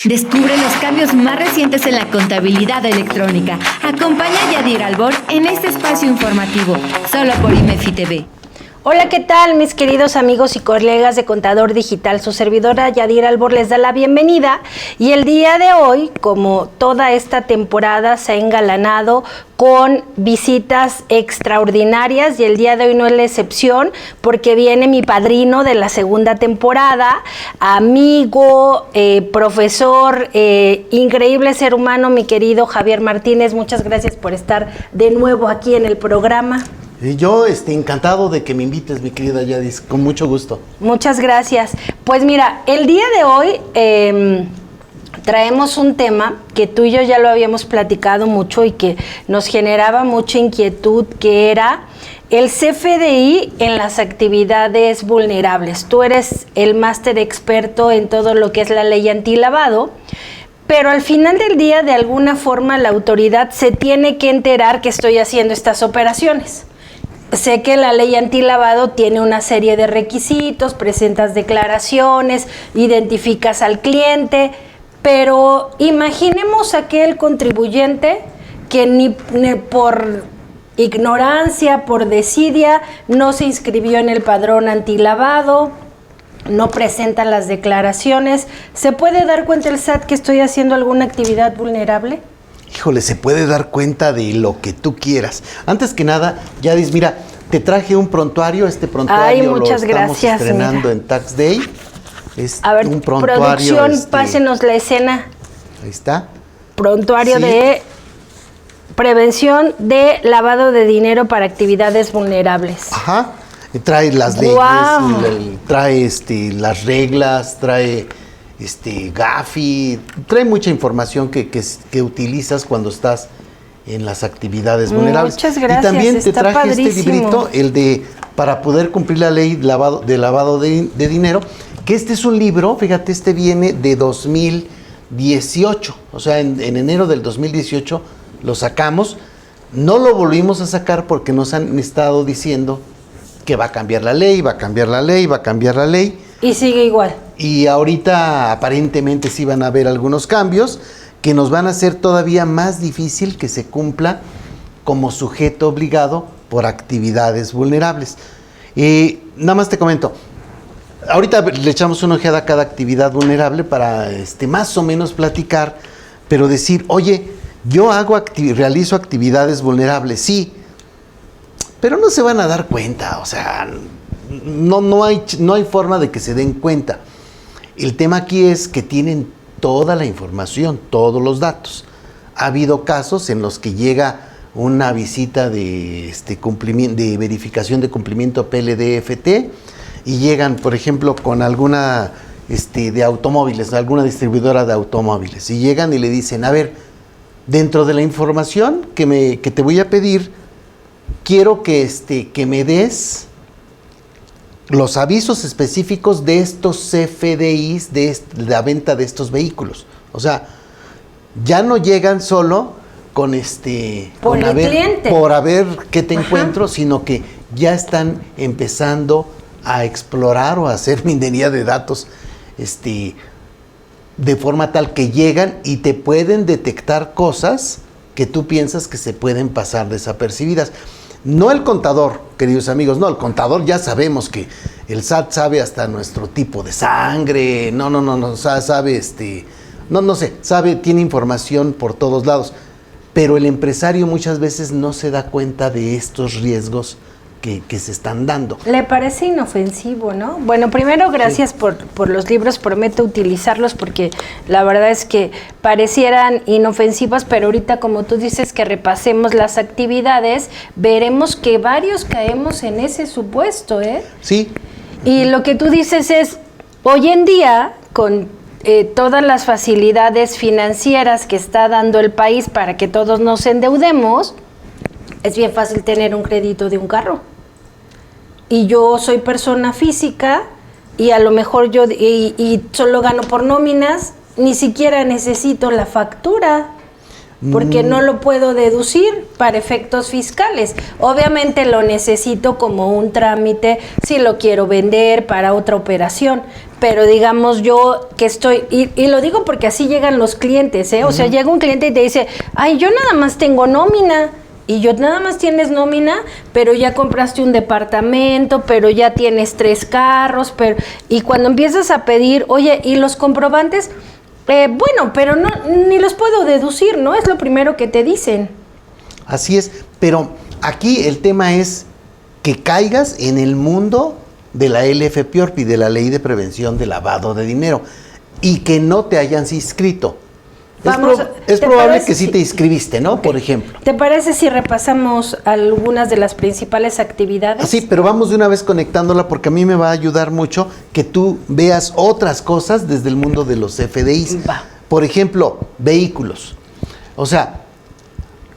Descubre los cambios más recientes en la contabilidad electrónica. Acompaña a Yadir Albor en este espacio informativo, solo por IMEFI TV. Hola, ¿qué tal, mis queridos amigos y colegas de Contador Digital? Su servidora Yadir Albor les da la bienvenida y el día de hoy, como toda esta temporada, se ha engalanado con visitas extraordinarias y el día de hoy no es la excepción porque viene mi padrino de la segunda temporada, amigo, profesor, increíble ser humano, mi querido Javier Martínez. Muchas gracias por estar de nuevo aquí en el programa. Yo encantado de que me invites, mi querida Yadis, con mucho gusto. Muchas gracias. Pues mira, el día de hoy traemos un tema que tú y yo ya lo habíamos platicado mucho y que nos generaba mucha inquietud, que era el CFDI en las actividades vulnerables. Tú eres el máster experto en todo lo que es la ley antilavado, pero al final del día, de alguna forma, la autoridad se tiene que enterar que estoy haciendo estas operaciones. Sé que la ley antilavado tiene una serie de requisitos, presentas declaraciones, identificas al cliente, pero imaginemos aquel contribuyente que ni por ignorancia, por desidia, no se inscribió en el padrón antilavado, no presenta las declaraciones. ¿Se puede dar cuenta el SAT que estoy haciendo alguna actividad vulnerable? Híjole, se puede dar cuenta de lo que tú quieras. Antes que nada, Yadis, mira, te traje un prontuario. Este prontuario lo estamos estrenando en Tax Day. Es a ver, un prontuario, producción, pásenos la escena. Ahí está. Prontuario de prevención de lavado de dinero para actividades vulnerables. Ajá. Trae las leyes, trae las reglas, trae Gafi, trae mucha información que utilizas cuando estás en las actividades vulnerables. Muchas gracias. Y también te traje padrísimo. este librito, el de para poder cumplir la ley de lavado de dinero, que este es un libro, fíjate, este viene de 2018, o sea, en enero del 2018 lo sacamos, no lo volvimos a sacar porque nos han estado diciendo que va a cambiar la ley, va a cambiar la ley, va a cambiar la ley. Y sigue igual. Y ahorita aparentemente sí van a haber algunos cambios que nos van a hacer todavía más difícil que se cumpla como sujeto obligado por actividades vulnerables. Nada más te comento, ahorita le echamos una ojeada a cada actividad vulnerable para más o menos platicar, pero decir, oye, yo realizo actividades vulnerables, sí, pero no se van a dar cuenta, o sea, no hay forma de que se den cuenta. El tema aquí es que tienen toda la información, todos los datos. Ha habido casos en los que llega una visita de verificación de cumplimiento PLD-FT y llegan, por ejemplo, con alguna de automóviles, alguna distribuidora de automóviles, y llegan y le dicen, a ver, dentro de la información que te voy a pedir, quiero que me des los avisos específicos de estos CFDIs de la venta de estos vehículos. O sea, ya no llegan solo con por a ver qué te encuentro, sino que ya están empezando a explorar o a hacer minería de datos de forma tal que llegan y te pueden detectar cosas que tú piensas que se pueden pasar desapercibidas. No el contador, queridos amigos, no, el contador ya sabemos que el SAT sabe hasta nuestro tipo de sangre, sabe, tiene información por todos lados, pero el empresario muchas veces no se da cuenta de estos riesgos que se están dando. Le parece inofensivo, ¿no? Bueno, primero, gracias por los libros, prometo utilizarlos porque la verdad es que parecieran inofensivos, pero ahorita, como tú dices, que repasemos las actividades, veremos que varios caemos en ese supuesto, ¿eh? Sí. Y lo que tú dices es, hoy en día, con todas las facilidades financieras que está dando el país para que todos nos endeudemos, es bien fácil tener un crédito de un carro. Y yo soy persona física y a lo mejor yo solo gano por nóminas, ni siquiera necesito la factura porque no lo puedo deducir para efectos fiscales. Obviamente lo necesito como un trámite si lo quiero vender para otra operación, pero digamos yo que estoy, y lo digo porque así llegan los clientes, ¿eh? O sea, llega un cliente y te dice, ay, yo nada más tengo nómina. Y yo nada más tienes nómina, pero ya compraste un departamento, pero ya tienes 3 carros, y cuando empiezas a pedir, oye, ¿y los comprobantes? Bueno, pero no, ni los puedo deducir, ¿no? Es lo primero que te dicen. Así es, pero aquí el tema es que caigas en el mundo de la LFPORPI, de la Ley de Prevención de Lavado de Dinero, y que no te hayan inscrito. Es probable que sí te inscribiste, ¿no? Okay. Por ejemplo. ¿Te parece si repasamos algunas de las principales actividades? Sí, pero vamos de una vez conectándola porque a mí me va a ayudar mucho que tú veas otras cosas desde el mundo de los FDIs. Va. Por ejemplo, vehículos. O sea,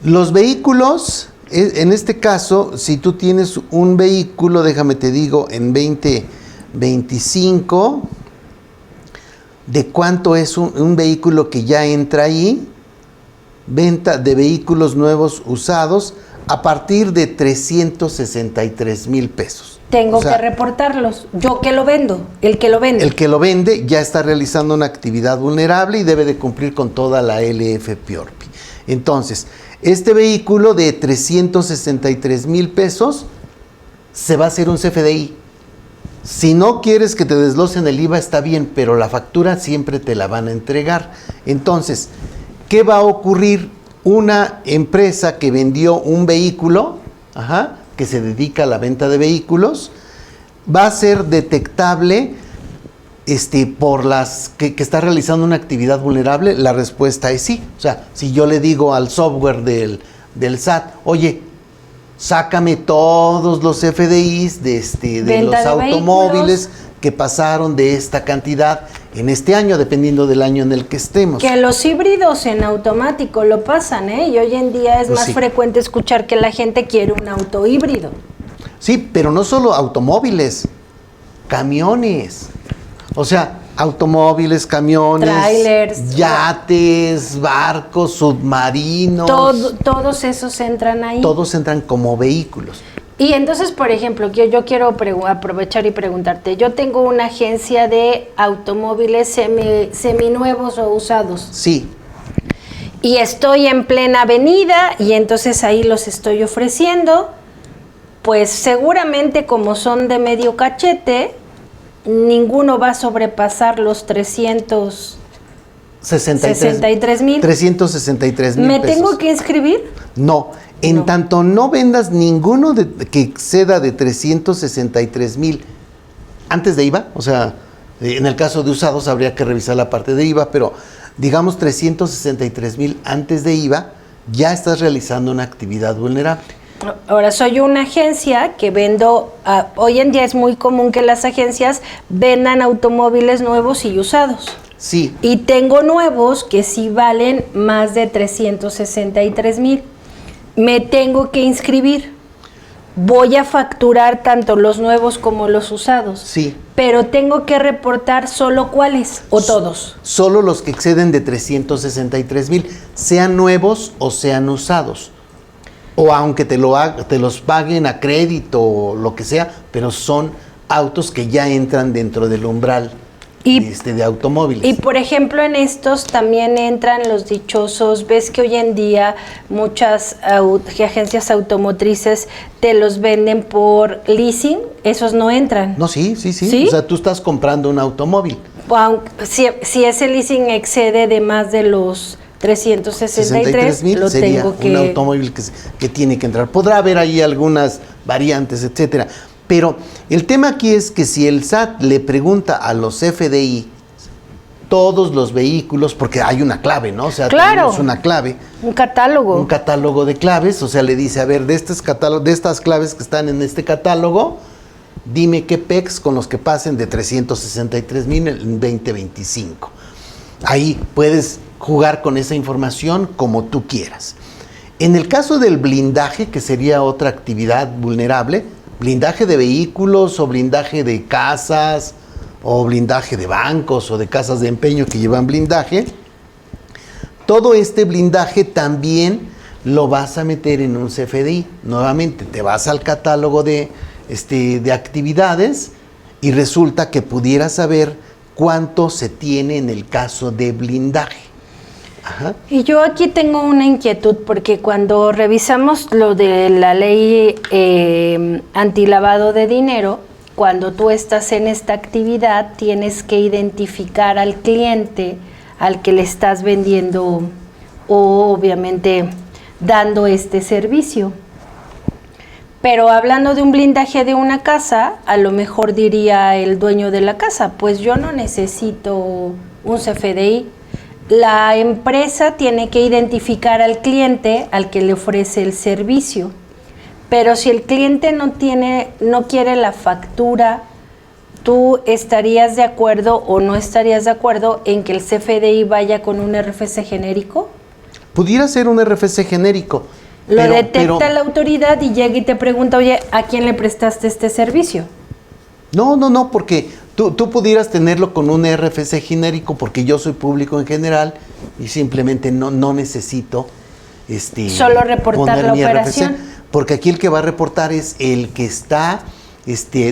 los vehículos, en este caso, si tú tienes un vehículo, déjame te digo, en 2025... de cuánto es un vehículo que ya entra ahí, venta de vehículos nuevos usados a partir de 363,000 pesos. Tengo que reportarlos. Yo que lo vendo, el que lo vende. El que lo vende ya está realizando una actividad vulnerable y debe de cumplir con toda la LFPORPI. Entonces, este vehículo de 363,000 pesos se va a hacer un CFDI. Si no quieres que te desglosen el IVA, está bien, pero la factura siempre te la van a entregar. Entonces, ¿qué va a ocurrir? Una empresa que vendió un vehículo, que se dedica a la venta de vehículos, va a ser detectable por las que está realizando una actividad vulnerable. La respuesta es sí. O sea, si yo le digo al software del SAT, oye, sácame todos los FDIs de los automóviles que pasaron de esta cantidad en este año, dependiendo del año en el que estemos. Que los híbridos en automático lo pasan, ¿eh? Y hoy en día es más frecuente escuchar que la gente quiere un auto híbrido. Sí, pero no solo automóviles, camiones. O sea, automóviles, camiones, trailers, yates, barcos, submarinos. Todos esos entran ahí. Todos entran como vehículos. Y entonces, por ejemplo, yo quiero aprovechar y preguntarte, yo tengo una agencia de automóviles seminuevos o usados. Sí. Y estoy en plena avenida y entonces ahí los estoy ofreciendo, pues seguramente como son de medio cachete, ninguno va a sobrepasar los 363,000. 363,000 ¿Me pesos. tengo que inscribir? No, tanto no vendas ninguno que exceda de 363,000 antes de IVA, o sea, en el caso de usados habría que revisar la parte de IVA, pero digamos 363,000 antes de IVA, ya estás realizando una actividad vulnerable. Ahora, soy una agencia que vendo, hoy en día es muy común que las agencias vendan automóviles nuevos y usados. Sí. Y tengo nuevos que sí valen más de 363,000. Me tengo que inscribir. Voy a facturar tanto los nuevos como los usados. Sí. Pero tengo que reportar solo cuáles o todos. Solo los que exceden de 363,000, sean nuevos o sean usados. O aunque te los paguen a crédito o lo que sea, pero son autos que ya entran dentro del umbral de automóviles. Y por ejemplo, en estos también entran los dichosos. Ves que hoy en día muchas agencias automotrices te los venden por leasing. Esos no entran. No, sí. ¿Sí? O sea, tú estás comprando un automóvil. Si ese leasing excede de más de los 363,000, lo sería tengo que... un automóvil que tiene que entrar. Podrá haber ahí algunas variantes, etcétera. Pero el tema aquí es que si el SAT le pregunta a los FDI todos los vehículos, porque hay una clave, ¿no? O sea, claro, tenemos una clave. Un catálogo. Un catálogo de claves, o sea, le dice, a ver, de estas claves que están en este catálogo, dime qué PECs con los que pasen de 363,000 en 2025. Ahí puedes jugar con esa información como tú quieras. En el caso del blindaje, que sería otra actividad vulnerable, blindaje de vehículos o blindaje de casas o blindaje de bancos o de casas de empeño que llevan blindaje, todo este blindaje también lo vas a meter en un CFDI. Nuevamente, te vas al catálogo de actividades y resulta que pudieras haber cuánto se tiene en el caso de blindaje. Ajá. Y yo aquí tengo una inquietud porque cuando revisamos lo de la ley antilavado de dinero, cuando tú estás en esta actividad tienes que identificar al cliente al que le estás vendiendo o obviamente dando este servicio. Pero hablando de un blindaje de una casa, a lo mejor diría el dueño de la casa, pues yo no necesito un CFDI. La empresa tiene que identificar al cliente al que le ofrece el servicio. Pero si el cliente no quiere la factura, ¿tú estarías de acuerdo o no estarías de acuerdo en que el CFDI vaya con un RFC genérico? Pudiera ser un RFC genérico. Lo detecta la autoridad y llega y te pregunta, oye, ¿a quién le prestaste este servicio? No, porque tú pudieras tenerlo con un RFC genérico porque yo soy público en general y simplemente no necesito solo reportar la operación. RFC, porque aquí el que va a reportar es el que está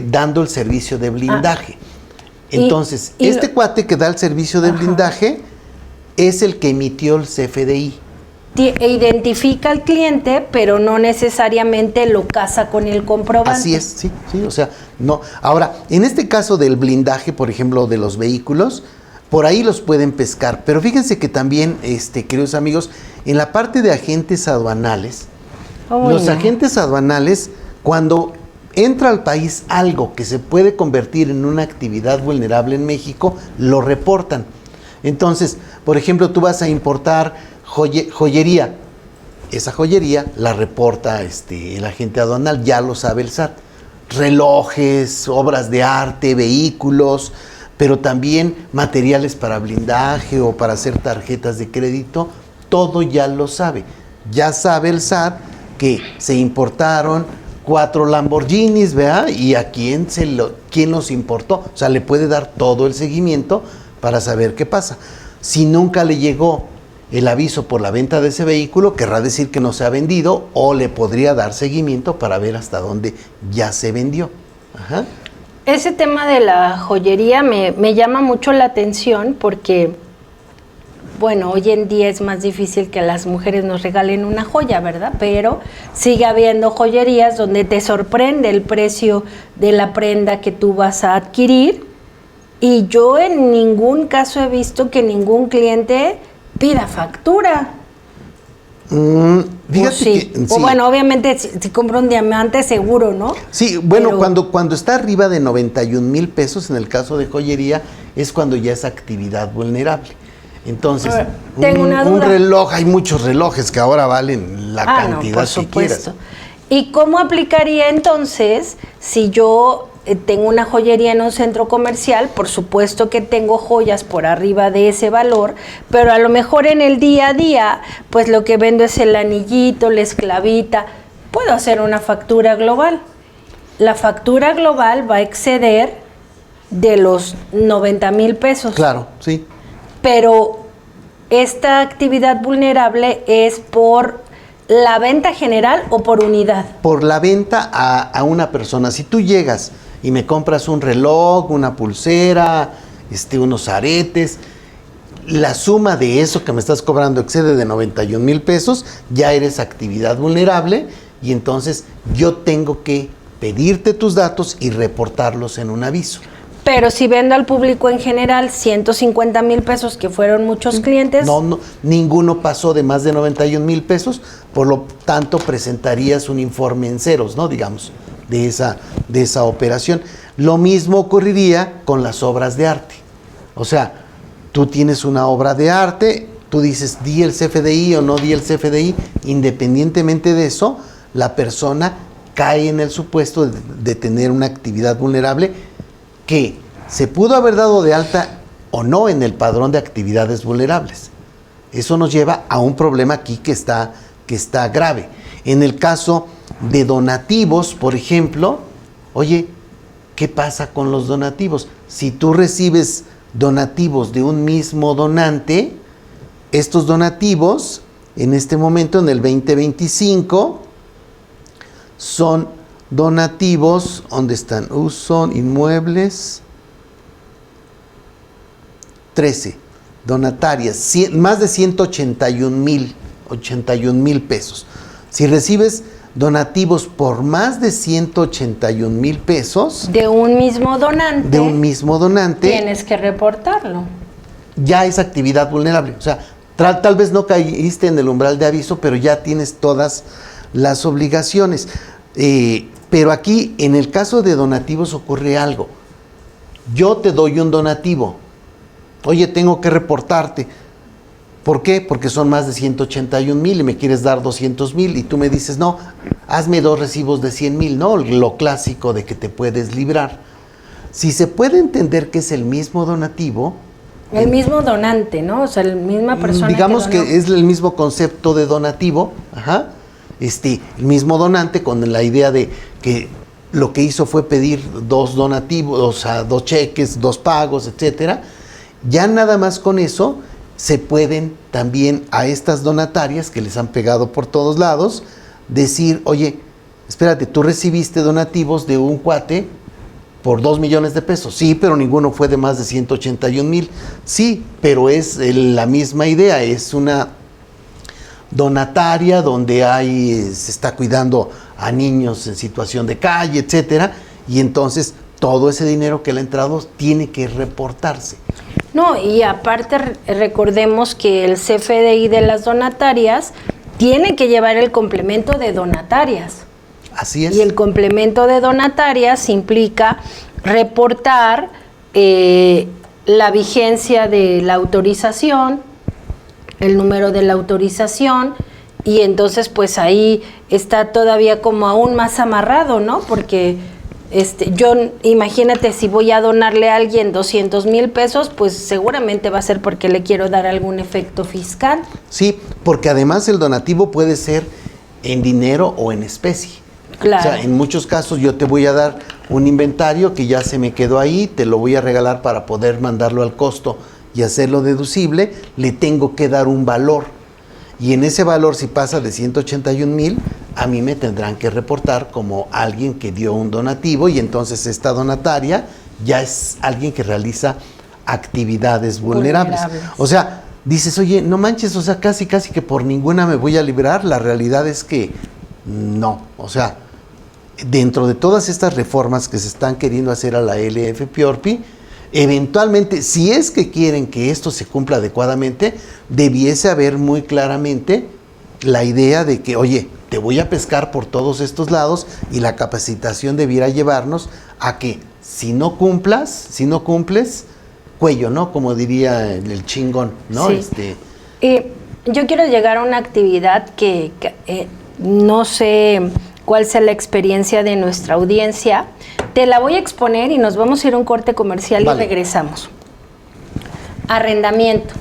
dando el servicio de blindaje. Entonces, cuate que da el servicio de blindaje es el que emitió el CFDI. Identifica al cliente, pero no necesariamente lo casa con el comprobante. Así es, sí, o sea, no. Ahora, en este caso del blindaje, por ejemplo, de los vehículos, por ahí los pueden pescar, pero fíjense que también, queridos amigos, en la parte de agentes aduanales, los agentes aduanales, cuando entra al país algo que se puede convertir en una actividad vulnerable en México, lo reportan. Entonces, por ejemplo, tú vas a importar joyería. Esa joyería la reporta el agente aduanal, ya lo sabe el SAT. Relojes, obras de arte, vehículos, pero también materiales para blindaje o para hacer tarjetas de crédito, todo ya lo sabe. Ya sabe el SAT que se importaron 4 Lamborghinis, ¿verdad? Y a quién los importó. O sea, le puede dar todo el seguimiento para saber qué pasa. Si nunca le llegó el aviso por la venta de ese vehículo, querrá decir que no se ha vendido o le podría dar seguimiento para ver hasta dónde ya se vendió. Ajá. Ese tema de la joyería me llama mucho la atención porque, bueno, hoy en día es más difícil que las mujeres nos regalen una joya, ¿verdad? Pero sigue habiendo joyerías donde te sorprende el precio de la prenda que tú vas a adquirir y yo en ningún caso he visto que ningún cliente pida factura. Fíjate sí. que, sí. O bueno, obviamente si compra un diamante seguro, ¿no? Sí, bueno, pero cuando está arriba de 91,000 pesos, en el caso de joyería, es cuando ya es actividad vulnerable. Entonces, tengo una duda. Un reloj, hay muchos relojes que ahora valen la cantidad por supuesto. que quieras. ¿Y cómo aplicaría entonces si yo tengo una joyería en un centro comercial? Por supuesto que tengo joyas por arriba de ese valor, pero a lo mejor en el día a día, pues lo que vendo es el anillito, la esclavita. Puedo hacer una factura global. La factura global va a exceder de los 90,000 pesos. Claro, sí. Pero esta actividad vulnerable es por la venta general o por unidad. Por la venta a una persona. Si tú llegas y me compras un reloj, una pulsera, unos aretes, la suma de eso que me estás cobrando excede de 91,000 pesos, ya eres actividad vulnerable y entonces yo tengo que pedirte tus datos y reportarlos en un aviso. Pero si vendo al público en general 150,000 pesos, que fueron muchos clientes. No, ninguno pasó de más de 91,000 pesos, por lo tanto presentarías un informe en ceros, ¿no? Digamos, de esa operación. Lo mismo ocurriría con las obras de arte. O sea, tú tienes una obra de arte, tú dices, di el CFDI o no di el CFDI, independientemente de eso, la persona cae en el supuesto de tener una actividad vulnerable que se pudo haber dado de alta o no en el padrón de actividades vulnerables. Eso nos lleva a un problema aquí que está grave. En el caso de donativos, por ejemplo, oye, ¿qué pasa con los donativos? Si tú recibes donativos de un mismo donante, estos donativos, en este momento, en el 2025, son donativos, ¿dónde están? Uso, inmuebles. 13 donatarias, más de 181,000 pesos. Si recibes donativos por más de 181,000 pesos de un mismo donante, tienes que reportarlo. Ya es actividad vulnerable. O sea, tal vez no caíste en el umbral de aviso, pero ya tienes todas las obligaciones. Pero aquí, en el caso de donativos, ocurre algo. Yo te doy un donativo. Oye, tengo que reportarte. ¿Por qué? Porque son más de 181,000 y me quieres dar 200,000 y tú me dices, no, hazme 2 recibos de 100,000, ¿no? Lo clásico de que te puedes librar. Si se puede entender que es el mismo donativo. El mismo donante, ¿no? O sea, la misma persona. Digamos que es el mismo concepto de donativo, el mismo donante con la idea de que lo que hizo fue pedir 2 donativos, o sea, 2 cheques, 2 pagos, etcétera. Ya nada más con eso se pueden también a estas donatarias que les han pegado por todos lados decir, oye, espérate, tú recibiste donativos de un cuate por 2 millones de pesos. Sí, pero ninguno fue de más de 181,000. Sí, pero es la misma idea, es una donataria donde se está cuidando a niños en situación de calle, etcétera, y entonces todo ese dinero que le ha entrado tiene que reportarse. No, y aparte recordemos que el CFDI de las donatarias tiene que llevar el complemento de donatarias. Así es. Y el complemento de donatarias implica reportar la vigencia de la autorización, el número de la autorización, y entonces pues ahí está todavía como aún más amarrado, ¿no? Porque yo, imagínate, si voy a donarle a alguien 200,000 pesos, pues seguramente va a ser porque le quiero dar algún efecto fiscal. Sí, porque además el donativo puede ser en dinero o en especie. Claro. O sea, en muchos casos yo te voy a dar un inventario que ya se me quedó ahí, te lo voy a regalar para poder mandarlo al costo y hacerlo deducible, le tengo que dar un valor. Y en ese valor, si pasa de 181,000, a mí me tendrán que reportar como alguien que dio un donativo, y entonces esta donataria ya es alguien que realiza actividades vulnerables. O sea, dices, oye, no manches, o sea, casi que por ninguna me voy a librar. La realidad es que no. O sea, dentro de todas estas reformas que se están queriendo hacer a la LF-PORPI, eventualmente, si es que quieren que esto se cumpla adecuadamente, debiese haber muy claramente la idea de que, oye, te voy a pescar por todos estos lados, y la capacitación debiera llevarnos a que si no cumples, cuello, ¿no? Como diría el chingón, ¿no? Sí. Yo quiero llegar a una actividad que no sé cuál sea la experiencia de nuestra audiencia. Te la voy a exponer y nos vamos a ir a un corte comercial. Vale. Y regresamos. Arrendamiento.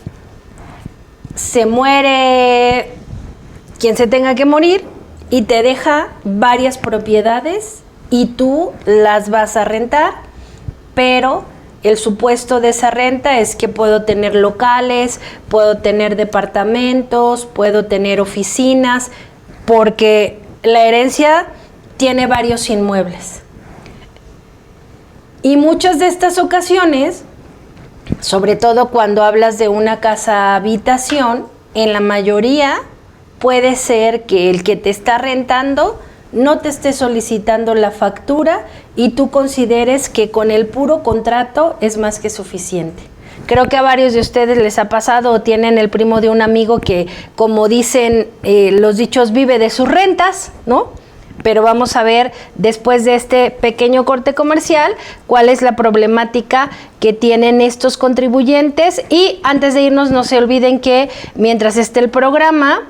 Se muere quien se tenga que morir y te deja varias propiedades y tú las vas a rentar, pero el supuesto de esa renta es que puedo tener locales, puedo tener departamentos, puedo tener oficinas, porque la herencia tiene varios inmuebles. Y muchas de estas ocasiones, sobre todo cuando hablas de una casa habitación, en la mayoría puede ser que el que te está rentando no te esté solicitando la factura y tú consideres que con el puro contrato es más que suficiente. Creo que a varios de ustedes les ha pasado, o tienen el primo de un amigo que, como dicen los dichos, vive de sus rentas, ¿no? Pero vamos a ver, después de este pequeño corte comercial, cuál es la problemática que tienen estos contribuyentes. Y antes de irnos, no se olviden que mientras esté el programa,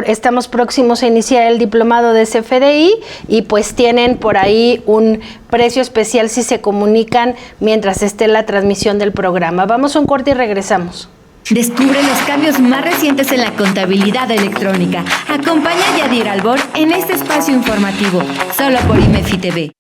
estamos próximos a iniciar el diplomado de CFDI y pues tienen por ahí un precio especial si se comunican mientras esté la transmisión del programa. Vamos a un corte y regresamos. Descubre los cambios más recientes en la contabilidad electrónica. Acompaña a Yadir Albor en este espacio informativo, solo por IMEFI TV.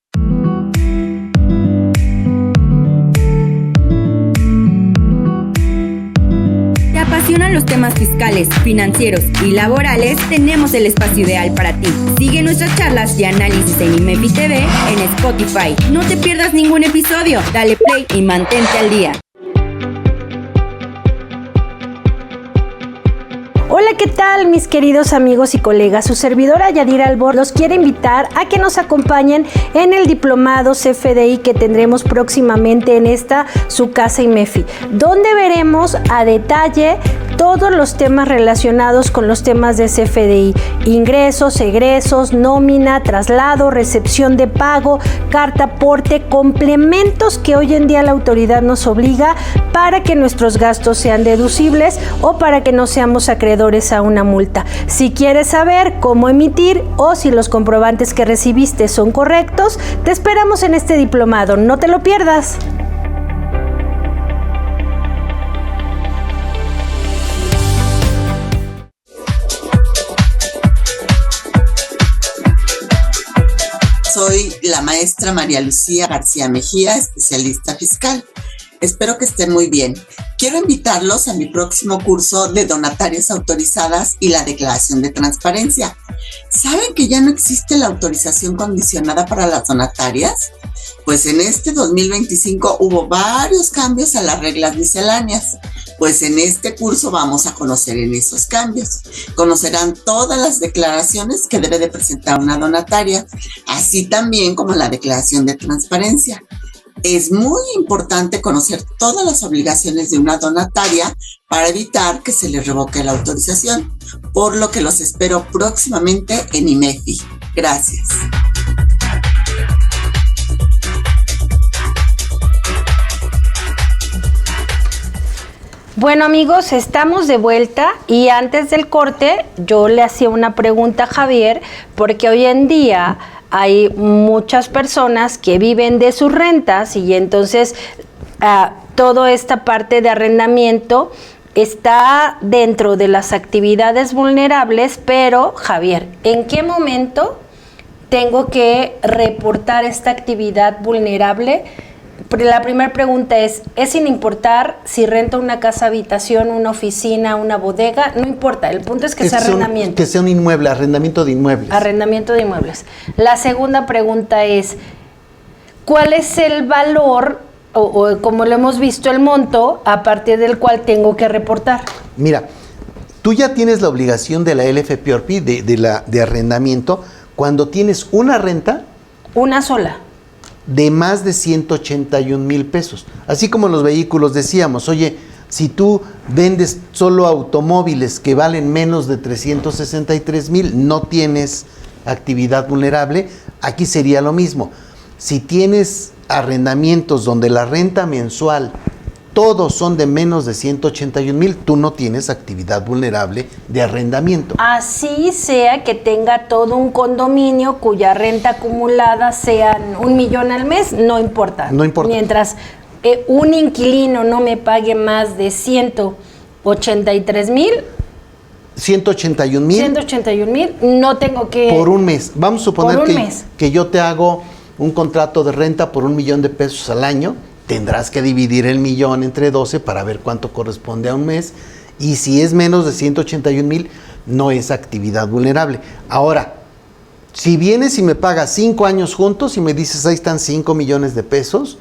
¿Te apasionan los temas fiscales, financieros y laborales? Tenemos el espacio ideal para ti. Sigue nuestras charlas y análisis en IMEFI TV en Spotify. No te pierdas ningún episodio. Dale play y mantente al día. Hola, ¿qué tal, mis queridos amigos y colegas? Su servidora Yadira Albor los quiere invitar a que nos acompañen en el diplomado CFDI que tendremos próximamente en esta su casa IMEFI, donde veremos a detalle todos los temas relacionados con los temas de CFDI: ingresos, egresos, nómina, traslado, recepción de pago, carta aporte, complementos que hoy en día la autoridad nos obliga para que nuestros gastos sean deducibles o para que no seamos acreedores a una multa. Si quieres saber cómo emitir o si los comprobantes que recibiste son correctos, te esperamos en este diplomado. No te lo pierdas. Soy la maestra María Lucía García Mejía, especialista fiscal. Espero que estén muy bien. Quiero invitarlos a mi próximo curso de donatarias autorizadas y la declaración de transparencia. ¿Saben que ya no existe la autorización condicionada para las donatarias? Pues en este 2025 hubo varios cambios a las reglas misceláneas. Pues en este curso vamos a conocer en esos cambios. Conocerán todas las declaraciones que debe de presentar una donataria, así también como la declaración de transparencia. Es muy importante conocer todas las obligaciones de una donataria para evitar que se le revoque la autorización, por lo que los espero próximamente en IMEFI. Gracias. Bueno, amigos, estamos de vuelta y antes del corte yo le hacía una pregunta a Javier, porque hoy en día hay muchas personas que viven de sus rentas y entonces toda esta parte de arrendamiento está dentro de las actividades vulnerables, pero Javier, ¿en qué momento tengo que reportar esta actividad vulnerable? La primera pregunta es sin importar si rento una casa habitación, una oficina, una bodega, no importa, el punto es que sea arrendamiento. Que sea un inmueble, arrendamiento de inmuebles. Arrendamiento de inmuebles. La segunda pregunta es, ¿cuál es el valor, o como lo hemos visto, el monto a partir del cual tengo que reportar? Mira, tú ya tienes la obligación de la LFPORPI de arrendamiento cuando tienes una renta. Una sola. De más de 181 mil pesos. Así como los vehículos decíamos, oye, si tú vendes solo automóviles que valen menos de 363 mil, no tienes actividad vulnerable. Aquí sería lo mismo. Si tienes arrendamientos donde la renta mensual todos son de menos de 181 mil, tú no tienes actividad vulnerable de arrendamiento. Así sea que tenga todo un condominio cuya renta acumulada sean 1 millón al mes, no importa. No importa. Mientras un inquilino no me pague más de 183 mil. 181 mil. 181 mil, no tengo que... Por un mes. Vamos a suponer que yo te hago un contrato de renta por 1 millón de pesos al año. Tendrás que dividir el millón entre 12 para ver cuánto corresponde a un mes. Y si es menos de 181 mil, no es actividad vulnerable. Ahora, si vienes y me pagas 5 años juntos y me dices ahí están 5 millones de pesos,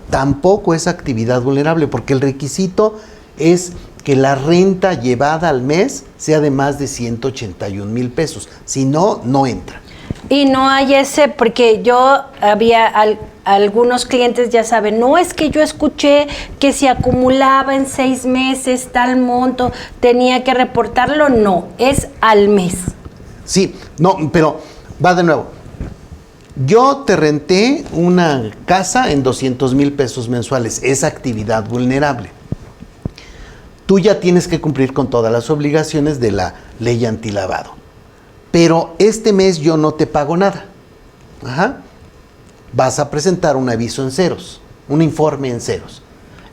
tampoco es actividad vulnerable, porque el requisito es que la renta llevada al mes sea de más de 181 mil pesos. Si no, no entra. Y no hay ese, porque yo había algunos clientes, ya saben, no es que yo escuché que si acumulaba en 6 meses tal monto, tenía que reportarlo. No, es al mes. Sí, no, pero va de nuevo. Yo te renté una casa en 200 mil pesos mensuales, es actividad vulnerable. Tú ya tienes que cumplir con todas las obligaciones de la ley antilavado. Pero este mes yo no te pago nada. Vas a presentar un aviso en ceros, un informe en ceros.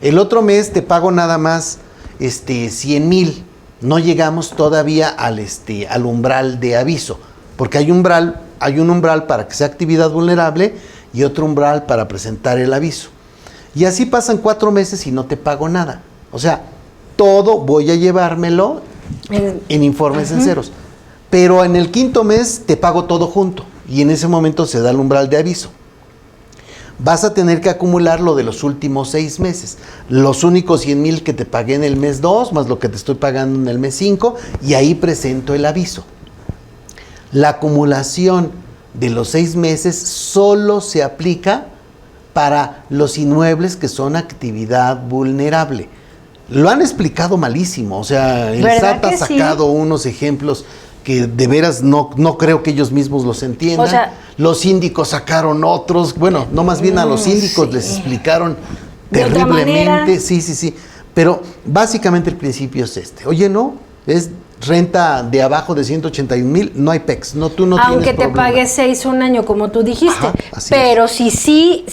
El otro mes te pago nada más 100 mil. No llegamos todavía al umbral de aviso, porque hay un umbral para que sea actividad vulnerable y otro umbral para presentar el aviso. Y así pasan 4 meses y no te pago nada. O sea, todo voy a llevármelo en informes en ceros. Pero en el 5.º mes te pago todo junto y en ese momento se da el umbral de aviso. vas a tener que acumular lo de los últimos 6 meses. Los únicos 100,000 que te pagué en el mes 2, más lo que te estoy pagando en el mes 5, y ahí presento el aviso. La acumulación de los 6 meses solo se aplica para los inmuebles que son actividad vulnerable. Lo han explicado malísimo, o sea, el SAT ha sacado unos ejemplos que de veras no creo que ellos mismos los entiendan. O sea, los síndicos sacaron otros, bueno, no, más bien a los síndicos les explicaron terriblemente. Sí. Pero básicamente el principio es este. Oye, no, es renta de abajo de 181,000, no hay PEX. No, tú no tienes problema. Aunque te pagues 6 un año, como tú dijiste. Ajá, pero es. si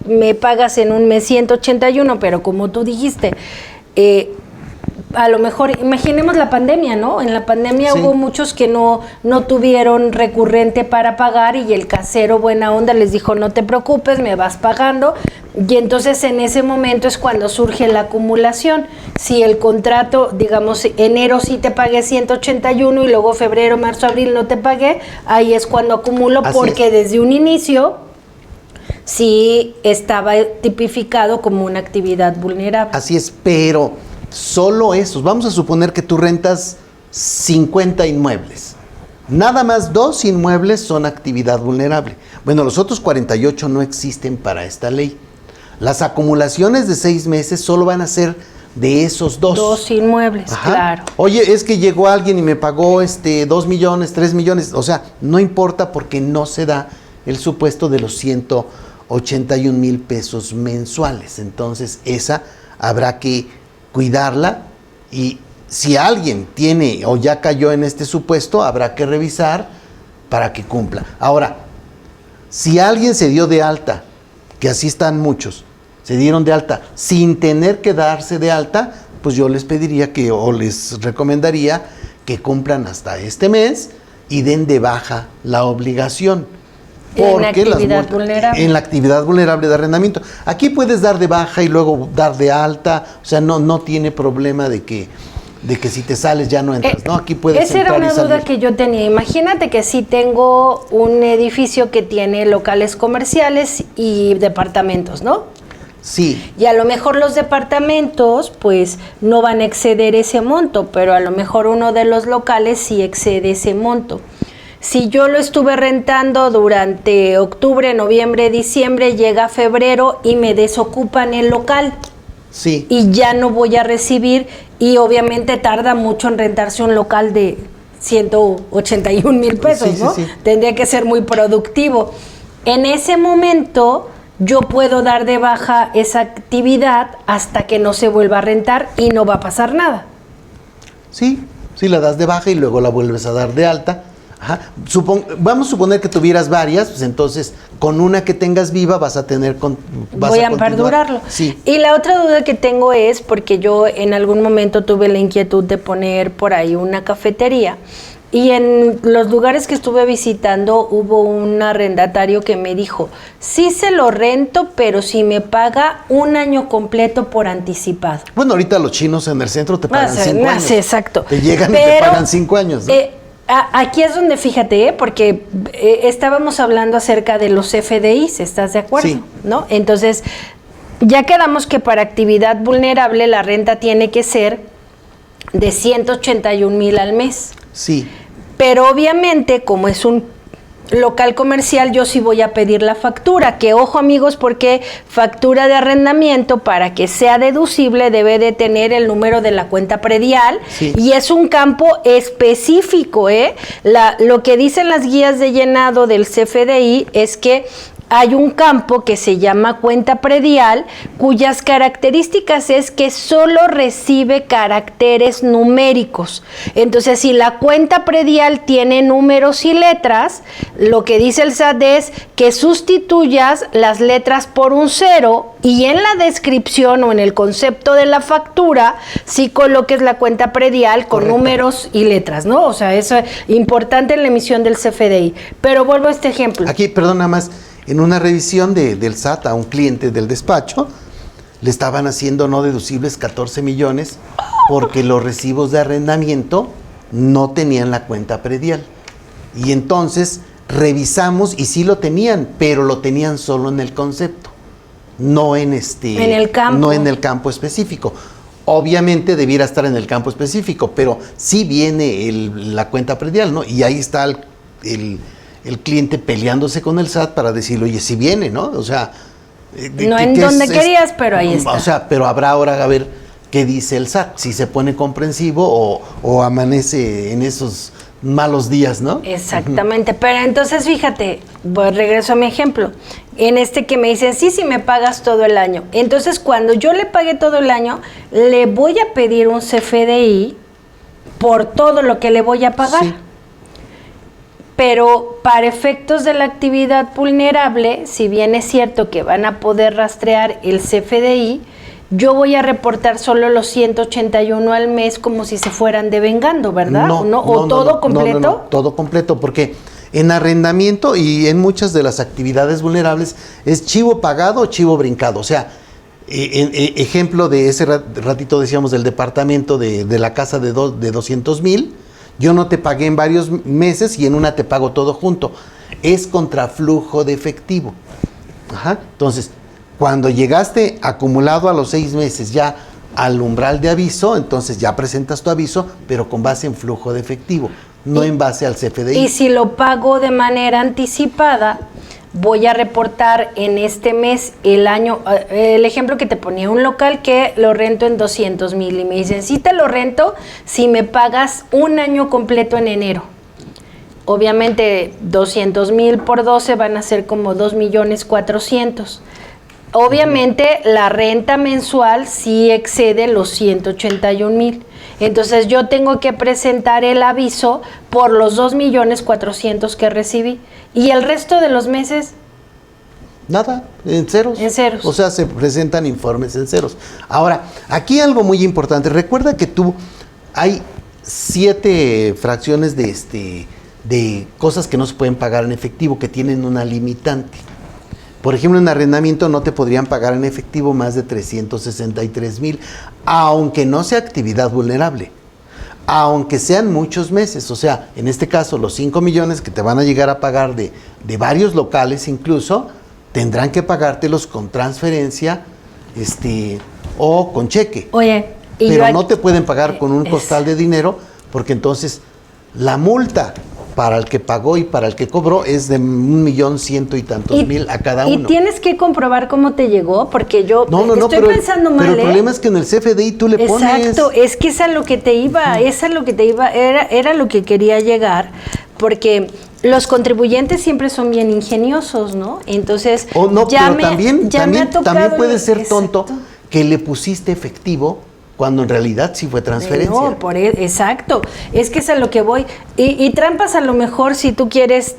me pagas en un mes 181, pero como tú dijiste, a lo mejor, imaginemos la pandemia, ¿no? En la pandemia hubo muchos que no tuvieron recurrente para pagar y el casero buena onda les dijo, no te preocupes, me vas pagando. Y entonces en ese momento es cuando surge la acumulación. Si el contrato, digamos, enero sí te pagué 181 y luego febrero, marzo, abril no te pagué, ahí es cuando acumulo. Así porque es. Desde un inicio sí estaba tipificado como una actividad vulnerable. Así es, pero solo esos. Vamos a suponer que tú rentas 50 inmuebles. Nada más 2 inmuebles son actividad vulnerable. Bueno, los otros 48 no existen para esta ley. Las acumulaciones de 6 meses solo van a ser de esos 2. 2 inmuebles, ajá. Claro. Oye, es que llegó alguien y me pagó 2 millones, 3 millones. O sea, no importa porque no se da el supuesto de los 181,000 pesos mensuales. Entonces, esa habrá que cuidarla, y si alguien tiene o ya cayó en este supuesto, habrá que revisar para que cumpla. Ahora, si alguien se dio de alta, que así están muchos, se dieron de alta sin tener que darse de alta, pues yo les pediría o les recomendaría que cumplan hasta este mes y den de baja la obligación. En la actividad vulnerable. En la actividad vulnerable de arrendamiento. Aquí puedes dar de baja y luego dar de alta, o sea, no tiene problema de que si te sales ya no entras, ¿no? Aquí puedes entrar y salir. Esa era una duda que yo tenía. Imagínate que si tengo un edificio que tiene locales comerciales y departamentos, ¿no? Sí. Y a lo mejor los departamentos, pues, no van a exceder ese monto, pero a lo mejor uno de los locales sí excede ese monto. Si yo lo estuve rentando durante octubre, noviembre, diciembre, llega febrero y me desocupan el local. Sí. Y ya no voy a recibir, y obviamente tarda mucho en rentarse un local de 181,000 pesos, ¿no? Sí. Tendría que ser muy productivo. En ese momento yo puedo dar de baja esa actividad hasta que no se vuelva a rentar y no va a pasar nada. Sí, la das de baja y luego la vuelves a dar de alta. Ajá. Vamos a suponer que tuvieras varias, pues entonces con una que tengas viva vas a tener voy a perdurarlo. Sí. Y la otra duda que tengo es, porque yo en algún momento tuve la inquietud de poner por ahí una cafetería, y en los lugares que estuve visitando hubo un arrendatario que me dijo, sí se lo rento, pero si me paga un año completo por anticipado. Bueno, ahorita los chinos en el centro te pagan 5 años. Sí, exacto. Te llegan y te pagan 5 años, ¿no? Aquí es donde fíjate, porque estábamos hablando acerca de los FDIs, ¿estás de acuerdo? Sí. ¿No? Entonces, ya quedamos que para actividad vulnerable la renta tiene que ser de 181,000 al mes. Sí. Pero obviamente, como es un local comercial, yo sí voy a pedir la factura, que ojo amigos, porque factura de arrendamiento, para que sea deducible, debe de tener el número de la cuenta predial, sí. Y es un campo específico, lo que dicen las guías de llenado del CFDI es que hay un campo que se llama cuenta predial, cuyas características es que solo recibe caracteres numéricos. Entonces, si la cuenta predial tiene números y letras, lo que dice el SAT es que sustituyas las letras por un 0 y en la descripción o en el concepto de la factura, sí coloques la cuenta predial con Correcto. Números y letras, ¿no? O sea, eso es importante en la emisión del CFDI. Pero vuelvo a este ejemplo. Aquí, perdón, nada más. En una revisión del SAT a un cliente del despacho, le estaban haciendo no deducibles 14 millones porque los recibos de arrendamiento no tenían la cuenta predial. Y entonces revisamos y sí lo tenían, pero lo tenían solo en el concepto, no en el campo. no en el campo específico. Obviamente debiera estar en el campo específico, pero sí viene la cuenta predial, ¿no? Y ahí está el cliente peleándose con el SAT para decirle, oye, sí viene, ¿no? O sea... no en donde querías, pero ahí está. O sea, pero habrá ahora a ver qué dice el SAT, si se pone comprensivo o amanece en esos malos días, ¿no? Exactamente, pero entonces fíjate, regreso a mi ejemplo, en este que me dicen, sí, me pagas todo el año, entonces cuando yo le pague todo el año, le voy a pedir un CFDI por todo lo que le voy a pagar. Sí. Pero para efectos de la actividad vulnerable, si bien es cierto que van a poder rastrear el CFDI, yo voy a reportar solo los 181 al mes como si se fueran devengando, ¿verdad? ¿O todo completo? No, todo completo, porque en arrendamiento y en muchas de las actividades vulnerables es chivo pagado o chivo brincado. O sea, ejemplo de ese ratito decíamos del departamento de la casa de 200,000, yo no te pagué en varios meses y en una te pago todo junto. Es contra flujo de efectivo. Ajá. Entonces, cuando llegaste acumulado a los 6 meses ya al umbral de aviso, entonces ya presentas tu aviso, pero con base en flujo de efectivo, no en base al CFDI. Y si lo pago de manera anticipada, voy a reportar en este mes el año, el ejemplo que te ponía, un local que lo rento en 200,000 y me dicen, sí te lo rento si me pagas un año completo en enero. Obviamente 200,000 por 12 van a ser como 2,400,000. Obviamente la renta mensual sí excede los 181,000. Entonces yo tengo que presentar el aviso por los 2,400,000 que recibí. ¿Y el resto de los meses? Nada, en ceros. En ceros. O sea, se presentan informes en ceros. Ahora, aquí algo muy importante. Recuerda que hay 7 fracciones de cosas que no se pueden pagar en efectivo, que tienen una limitante. Por ejemplo, en arrendamiento no te podrían pagar en efectivo más de 363,000, aunque no sea actividad vulnerable, aunque sean muchos meses. O sea, en este caso, los 5 millones que te van a llegar a pagar de varios locales incluso, tendrán que pagártelos con transferencia o con cheque. Oye, pero no te pueden pagar con un costal de dinero, porque entonces la multa para el que pagó y para el que cobró es de 1,100,000 y tantos mil a cada uno. Y tienes que comprobar cómo te llegó, porque yo estoy pensando mal. Pero el problema es que en el CFDI tú le pones. Exacto, es que es a lo que te iba, era lo que quería llegar, porque los contribuyentes siempre son bien ingeniosos, ¿no? Entonces, también puede ser tonto Exacto. que le pusiste efectivo cuando en realidad sí fue transferencia. No, exacto, es que es a lo que voy. Y trampas a lo mejor, si tú quieres,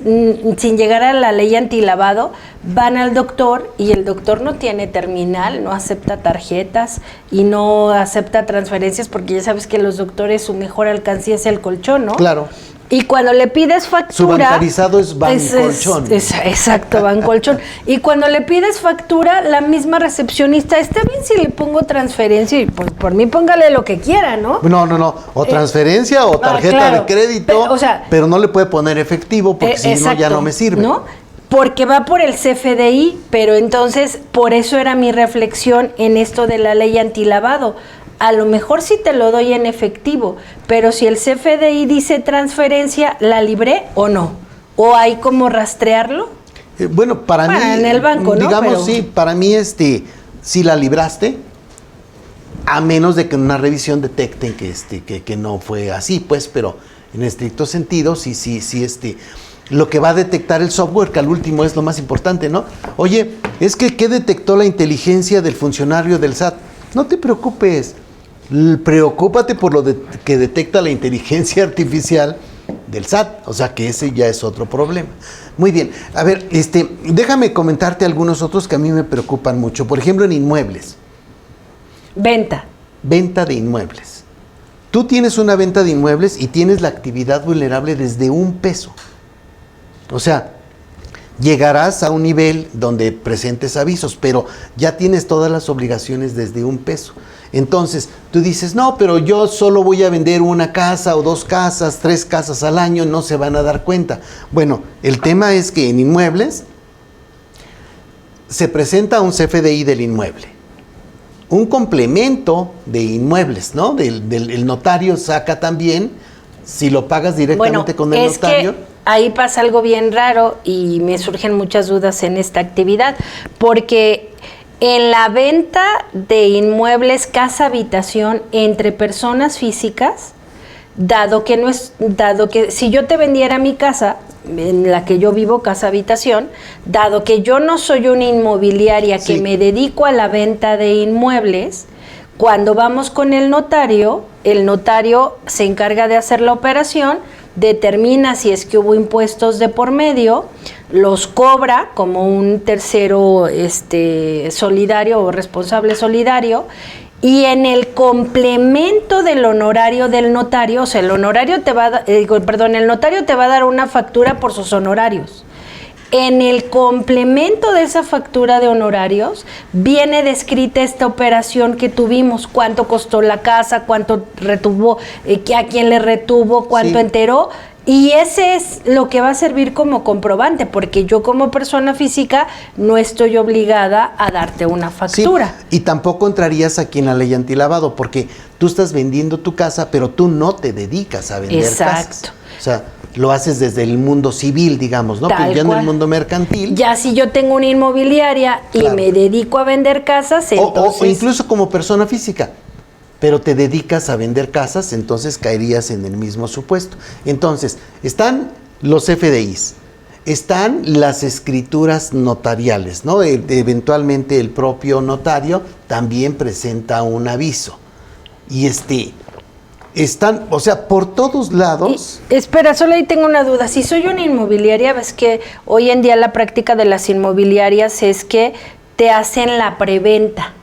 sin llegar a la ley antilavado, van al doctor y el doctor no tiene terminal, no acepta tarjetas y no acepta transferencias, porque ya sabes que los doctores su mejor alcancía es el colchón, ¿no? Claro. Y cuando le pides factura... Su bancarizado es Bancolchón. Exacto, Bancolchón. Y cuando le pides factura, la misma recepcionista, está bien si le pongo transferencia, y pues por mí póngale lo que quiera, ¿no? No. O transferencia o tarjeta de crédito, pero no le puede poner efectivo, porque si no ya no me sirve. ¿No? Porque va por el CFDI, pero entonces por eso era mi reflexión en esto de la ley antilavado. A lo mejor sí te lo doy en efectivo, pero si el CFDI dice transferencia, ¿la libré o no? ¿O hay como rastrearlo? Bueno, para mí, en el banco, ¿no? Digamos, sí, para mí si la libraste, a menos de que en una revisión detecten que no fue así, pues, pero en estricto sentido, sí, lo que va a detectar el software, que al último es lo más importante, ¿no? Oye, es que ¿qué detectó la inteligencia del funcionario del SAT? No te preocupes. Preocúpate por lo que detecta la inteligencia artificial del SAT, o sea que ese ya es otro problema. Muy bien, a ver, déjame comentarte algunos otros que a mí me preocupan mucho. Por ejemplo, en inmuebles. Venta de inmuebles. Tú tienes una venta de inmuebles y tienes la actividad vulnerable desde $1. O sea, llegarás a un nivel donde presentes avisos, pero ya tienes todas las obligaciones desde $1. Entonces, tú dices, no, pero yo solo voy a vender una casa o 2 casas, 3 casas al año, no se van a dar cuenta. Bueno, el tema es que en inmuebles se presenta un CFDI del inmueble, un complemento de inmuebles, ¿no? El notario saca también, si lo pagas directamente con el notario. Que ahí pasa algo bien raro y me surgen muchas dudas en esta actividad, porque en la venta de inmuebles casa-habitación entre personas físicas, dado que si yo te vendiera mi casa, en la que yo vivo, casa-habitación, dado que yo no soy una inmobiliaria que me dedico a la venta de inmuebles, cuando vamos con el notario se encarga de hacer la operación, determina si es que hubo impuestos de por medio, los cobra como un tercero solidario o responsable solidario, y en el complemento del honorario del notario, o sea, el notario te va a dar una factura por sus honorarios. En el complemento de esa factura de honorarios viene descrita esta operación que tuvimos, cuánto costó la casa, cuánto retuvo, a quién le retuvo, cuánto enteró, y ese es lo que va a servir como comprobante, porque yo como persona física no estoy obligada a darte una factura. Sí, y tampoco entrarías aquí en la ley antilavado, porque tú estás vendiendo tu casa, pero tú no te dedicas a vender casas. O sea, lo haces desde el mundo civil, digamos, ¿no? Pero ya en el mundo mercantil. Ya si yo tengo una inmobiliaria y me dedico a vender casas, entonces... O incluso como persona física, pero te dedicas a vender casas, entonces caerías en el mismo supuesto. Entonces, están los FDIs, están las escrituras notariales, ¿no? Eventualmente el propio notario también presenta un aviso. Y están, o sea, por todos lados. Espera, solo ahí tengo una duda. Si soy una inmobiliaria, ves que hoy en día la práctica de las inmobiliarias es que te hacen la preventa.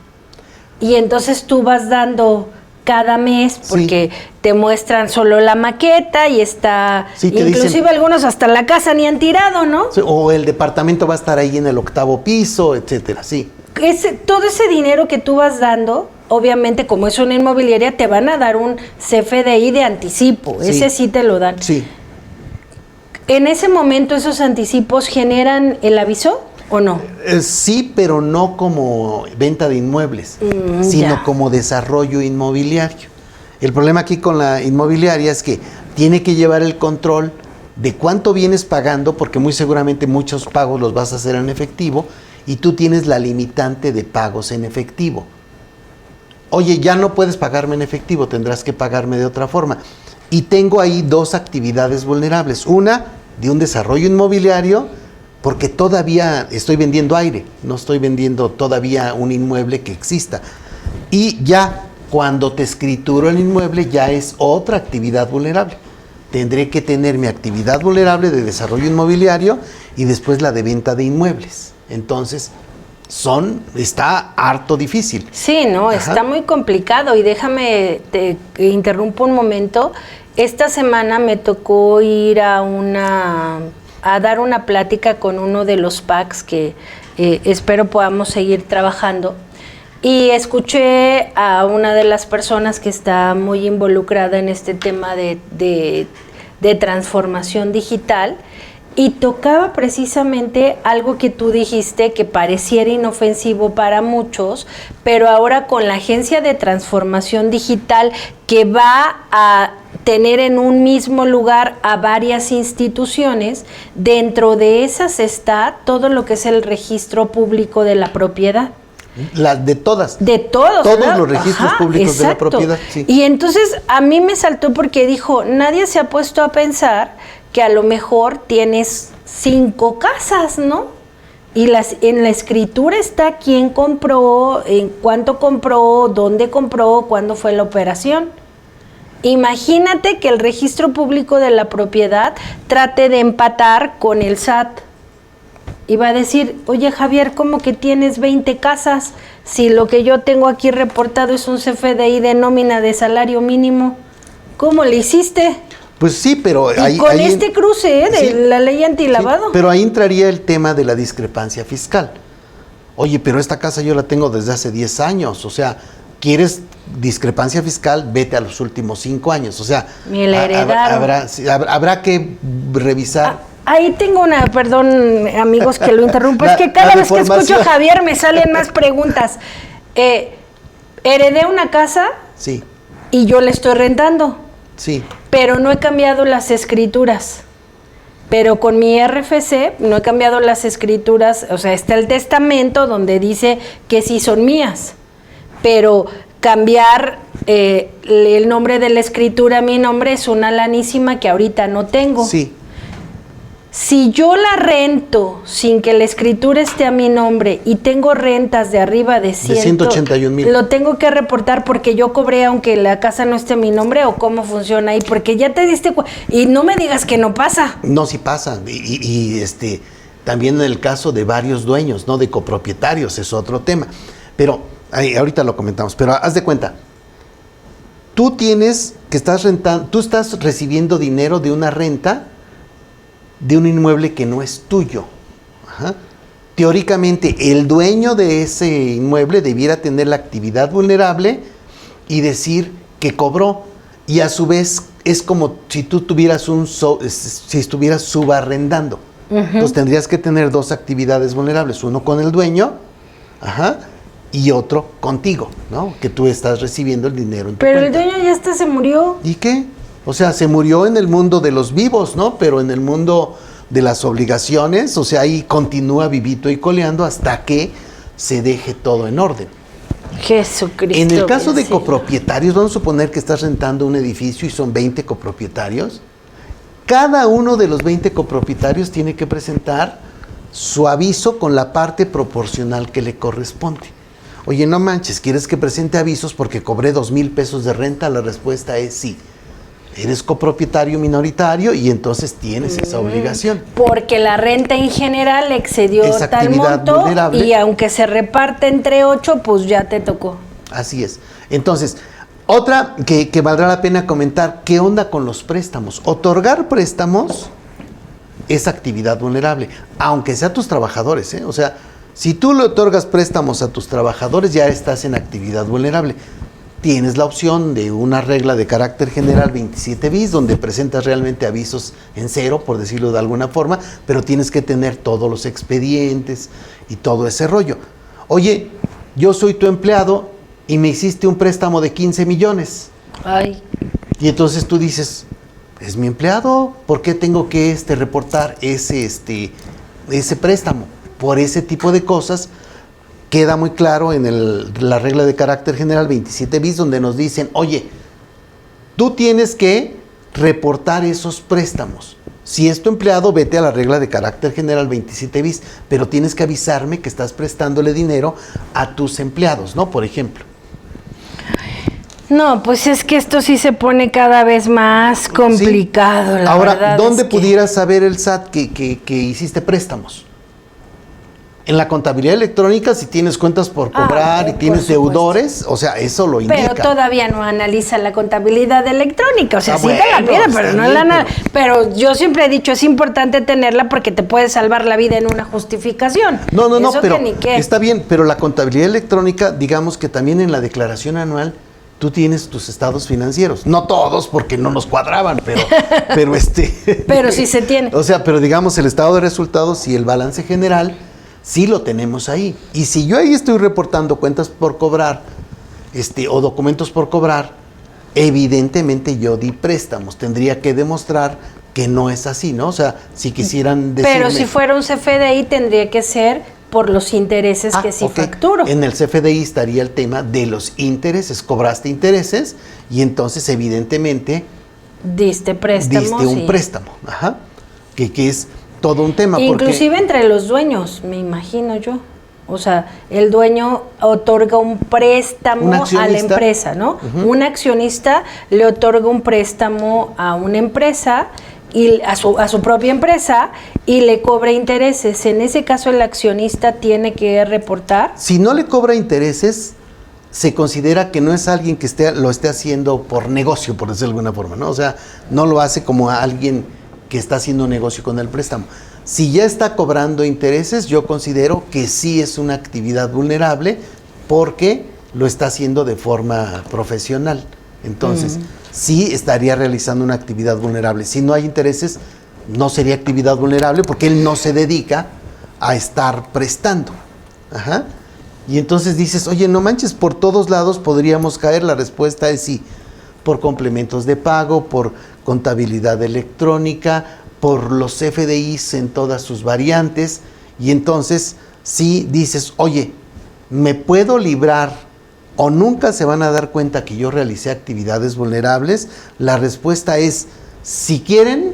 Y entonces tú vas dando cada mes, porque te muestran solo la maqueta y está, inclusive dicen, algunos hasta la casa ni han tirado, ¿no? Sí, o el departamento va a estar ahí en el 8º piso, etcétera, sí. Todo ese dinero que tú vas dando, obviamente como es una inmobiliaria, te van a dar un CFDI de anticipo, ese sí te lo dan. Sí. ¿En ese momento esos anticipos generan el aviso o no? Sí, pero no como venta de inmuebles, sino como desarrollo inmobiliario. El problema aquí con la inmobiliaria es que tiene que llevar el control de cuánto vienes pagando, porque muy seguramente muchos pagos los vas a hacer en efectivo, y tú tienes la limitante de pagos en efectivo. Oye, ya no puedes pagarme en efectivo, tendrás que pagarme de otra forma. Y tengo ahí 2 actividades vulnerables. Una, de un desarrollo inmobiliario, porque todavía estoy vendiendo aire, no estoy vendiendo todavía un inmueble que exista. Y ya cuando te escrituro el inmueble, ya es otra actividad vulnerable. Tendré que tener mi actividad vulnerable de desarrollo inmobiliario y después la de venta de inmuebles. Entonces, está harto difícil. Sí, no, está muy complicado. Y déjame, te interrumpo un momento. Esta semana me tocó ir a dar una plática con uno de los PACs que espero podamos seguir trabajando. Y escuché a una de las personas que está muy involucrada en este tema de transformación digital, y tocaba precisamente algo que tú dijiste que pareciera inofensivo para muchos, pero ahora con la Agencia de Transformación Digital, que va a tener en un mismo lugar a varias instituciones, dentro de esas está todo lo que es el registro público de la propiedad. De todas. De todos. Todos los registros públicos de la propiedad. Sí. Y entonces a mí me saltó porque dijo, nadie se ha puesto a pensar que a lo mejor tienes 5 casas, ¿no? Y en la escritura está quién compró, en cuánto compró, dónde compró, cuándo fue la operación. Imagínate que el registro público de la propiedad trate de empatar con el SAT. Y va a decir, oye Javier, ¿cómo que tienes 20 casas? Si lo que yo tengo aquí reportado es un CFDI de nómina de salario mínimo. ¿Cómo le hiciste? Pues sí, pero y con este cruce de la ley antilavado. Sí, pero ahí entraría el tema de la discrepancia fiscal. Oye, pero esta casa yo la tengo desde hace 10 años, o sea, ¿Quieres discrepancia fiscal? Vete a los últimos 5 años. O sea, Me la heredaron. habrá que revisar. Ahí tengo perdón, amigos, que lo interrumpo. Es que cada vez que escucho a Javier me salen más preguntas. Heredé una casa Sí, y yo le estoy rentando, sí. pero no he cambiado las escrituras. Pero con mi RFC no he cambiado las escrituras. O sea, está el testamento donde dice que sí son mías. Pero cambiar el nombre de la escritura a mi nombre es una lanísima que ahorita no tengo. Sí. Si yo la rento sin que la escritura esté a mi nombre y tengo rentas de arriba de 181,000. ¿Lo tengo que reportar porque yo cobré aunque la casa no esté a mi nombre o cómo funciona ahí? Porque ya te diste cuenta. Y no me digas que no pasa. No, sí pasa. Y también en el caso de varios dueños, ¿no? De copropietarios, es otro tema. Pero ahorita lo comentamos. Pero haz de cuenta, tú estás recibiendo dinero de una renta de un inmueble que no es tuyo. Ajá. Teóricamente, el dueño de ese inmueble debiera tener la actividad vulnerable y decir que cobró. Y a su vez es como si tú tuvieras si estuvieras subarrendando. Entonces tendrías que tener 2 actividades vulnerables, uno con el dueño, y otro contigo, ¿no? Que tú estás recibiendo el dinero en tu Pero cuenta. el dueño ya se murió. ¿Y qué? O sea, se murió en el mundo de los vivos, ¿no? Pero en el mundo de las obligaciones, o sea, ahí continúa vivito y coleando hasta que se deje todo en orden. Jesucristo. En el caso de bendito. copropietarios, vamos a suponer que estás rentando un edificio y son 20 copropietarios. Cada uno de los 20 copropietarios tiene que presentar su aviso con la parte proporcional que le corresponde. Oye, no manches, ¿quieres que presente avisos porque cobré 2,000 pesos de renta? La respuesta es sí. Eres copropietario minoritario y entonces tienes esa obligación. Porque la renta en general excedió Esa tal actividad monto vulnerable. y aunque se reparte entre 8, pues ya te tocó. Así es. Entonces, otra que valdrá la pena comentar, ¿qué onda con los préstamos? Otorgar préstamos es actividad vulnerable, aunque sea a tus trabajadores, ¿eh? O sea, si tú le otorgas préstamos a tus trabajadores, ya estás en actividad vulnerable. Tienes la opción de una regla de carácter general 27 bis, donde presentas realmente avisos en cero, por decirlo de alguna forma, pero tienes que tener todos los expedientes y todo ese rollo. Oye, yo soy tu empleado y me hiciste un préstamo de 15 millones. Ay. Y entonces tú dices, es mi empleado, ¿por qué tengo que reportar ese préstamo? Por ese tipo de cosas. Queda muy claro en la regla de carácter general 27 bis, donde nos dicen, oye, tú tienes que reportar esos préstamos. Si es tu empleado, vete a la regla de carácter general 27 bis, pero tienes que avisarme que estás prestándole dinero a tus empleados, ¿no? Por ejemplo. No, pues es que esto sí se pone cada vez más complicado, Sí. la Ahora, verdad. ¿dónde es que... pudiera saber el SAT que hiciste préstamos? En la contabilidad electrónica, si tienes cuentas por cobrar y por tienes supuesto. deudores, o sea, eso lo indica. Pero todavía no analiza la contabilidad electrónica, o sea, sí bueno, te la pide, pero está no bien, la... Pero yo siempre he dicho, es importante tenerla porque te puede salvar la vida en una justificación. No, Eso pero que ni qué. está bien, pero la contabilidad electrónica, digamos que también en la declaración anual, tú tienes tus estados financieros. No todos, porque no nos cuadraban, pero Pero sí se tiene. O sea, pero digamos el estado de resultados y el balance general, sí lo tenemos ahí. Y si yo ahí estoy reportando cuentas por cobrar, o documentos por cobrar, evidentemente yo di préstamos. Tendría que demostrar que no es así, ¿no? O sea, si quisieran decirme... Pero si fuera un CFDI tendría que ser por los intereses que sí ok. facturo. En el CFDI estaría el tema de los intereses. Cobraste intereses y entonces evidentemente Diste préstamo. diste un sí. préstamo. Ajá. Que es todo un tema. Inclusive entre los dueños, me imagino yo. O sea, el dueño otorga un préstamo a la empresa, ¿no? Un accionista le otorga un préstamo a una empresa y a su propia empresa y le cobra intereses. En ese caso el accionista tiene que reportar. Si no le cobra intereses, se considera que no es alguien que lo esté haciendo por negocio, por decirlo de alguna forma, ¿no? O sea, no lo hace como a alguien que está haciendo negocio con el préstamo. Si ya está cobrando intereses, yo considero que sí es una actividad vulnerable porque lo está haciendo de forma profesional. Entonces, sí estaría realizando una actividad vulnerable. Si no hay intereses, no sería actividad vulnerable porque él no se dedica a estar prestando. Ajá. Y entonces dices, oye, no manches, por todos lados podríamos caer. La respuesta es sí, por complementos de pago, por contabilidad electrónica, por los FDIs en todas sus variantes. Y entonces, sí dices, oye, ¿me puedo librar o nunca se van a dar cuenta que yo realicé actividades vulnerables? La respuesta es, si quieren,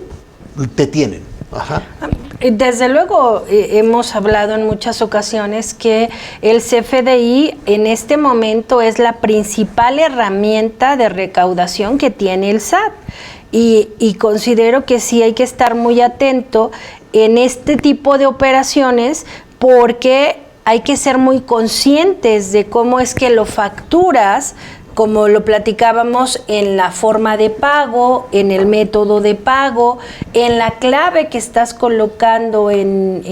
te tienen. Ajá. Desde luego, hemos hablado en muchas ocasiones que el CFDI en este momento es la principal herramienta de recaudación que tiene el SAT. Y considero que sí hay que estar muy atento en este tipo de operaciones porque hay que ser muy conscientes de cómo es que lo facturas, como lo platicábamos, en la forma de pago, en el método de pago, en la clave que estás colocando en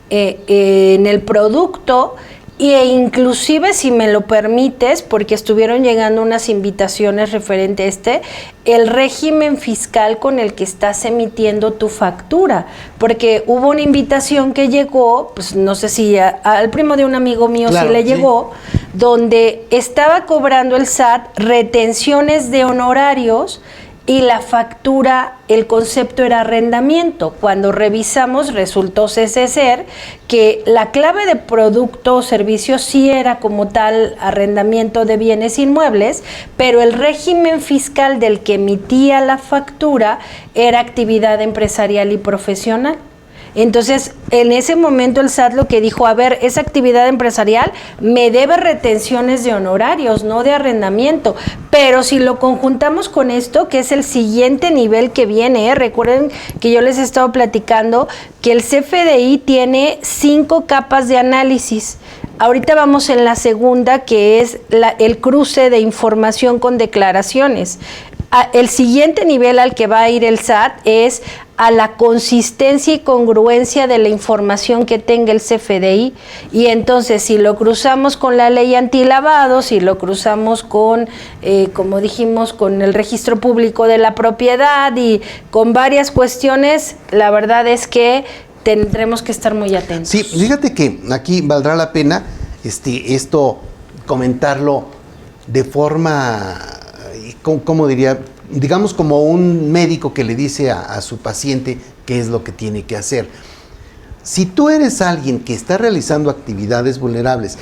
el producto. E inclusive, si me lo permites, porque estuvieron llegando unas invitaciones referente a el régimen fiscal con el que estás emitiendo tu factura, porque hubo una invitación que llegó, pues no sé si al primo de un amigo mío claro, sí le llegó, donde estaba cobrando el SAT retenciones de honorarios y la factura, el concepto era arrendamiento. Cuando revisamos resultó ser que la clave de producto o servicio sí era como tal arrendamiento de bienes inmuebles, pero el régimen fiscal del que emitía la factura era actividad empresarial y profesional. Entonces, en ese momento el SAT lo que dijo, a ver, esa actividad empresarial me debe retenciones de honorarios, no de arrendamiento. Pero si lo conjuntamos con esto, que es el siguiente nivel que viene, recuerden que yo les he estado platicando que el CFDI tiene 5 capas de análisis. Ahorita vamos en la segunda, que es el cruce de información con declaraciones. El siguiente nivel al que va a ir el SAT es a la consistencia y congruencia de la información que tenga el CFDI. Y entonces, si lo cruzamos con la ley antilavado, si lo cruzamos con, como dijimos, con el registro público de la propiedad y con varias cuestiones, la verdad es que tendremos que estar muy atentos. Sí, fíjate que aquí valdrá la pena esto comentarlo de forma, ¿cómo diría? Digamos como un médico que le dice a su paciente qué es lo que tiene que hacer. Si tú eres alguien que está realizando actividades vulnerables